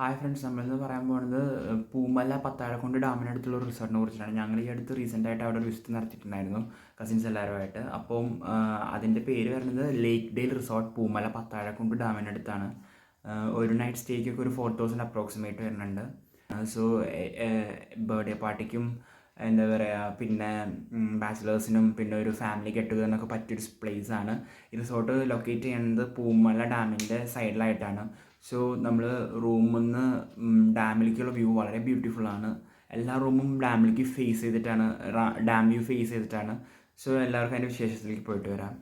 Hi friends, നമ്മളിന്ന് പറയാൻ പോകുന്നത് പൂമല പത്താഴക്കുണ്ട് ഡാമിനടുത്തുള്ള ഒരു റിസോർട്ടിനെ കുറിച്ചിട്ടാണ്. ഞങ്ങൾ ഈ അടുത്ത് റീസെൻ്റായിട്ട് അവിടെ ഒരു വിസിറ്റ് നടത്തിയിട്ടുണ്ടായിരുന്നു കസിൻസ് എല്ലാവരുമായിട്ട്. അപ്പം അതിൻ്റെ പേര് വരുന്നത് ലേക്ക് ഡേൽ റിസോർട്ട്, പൂമല പത്താഴക്കുണ്ട് ഡാമിനടുത്താണ്. ഒരു നൈറ്റ് സ്റ്റേക്കൊക്കെ ഒരു 4000 അപ്രോക്സിമേറ്റ് വരുന്നുണ്ട്. സോ ബർത്ത്ഡേ പാർട്ടിക്കും എന്താ പറയുക, പിന്നെ ബാച്ചിലേഴ്സിനും പിന്നെ ഒരു ഫാമിലി ഗെറ്റ് ടുഗറിനൊക്കെ പറ്റിയൊരു പ്ലേസാണ്. ഈ റിസോർട്ട് ലൊക്കേറ്റ് ചെയ്യുന്നത് പൂമല ഡാമിൻ്റെ സൈഡിലായിട്ടാണ്. സോ നമ്മൾ റൂമിൽ നിന്ന് ഡാമിലേക്കുള്ള വ്യൂ വളരെ ബ്യൂട്ടിഫുള്ളാണ്. എല്ലാ റൂമും ഡാമിലേക്ക് ഫേസ് ചെയ്തിട്ടാണ്, ഡാം വ്യൂ ഫേസ് ചെയ്തിട്ടാണ്. സോ എല്ലാവർക്കും അതിൻ്റെ വിശേഷത്തിലേക്ക് പോയിട്ട് വരാം.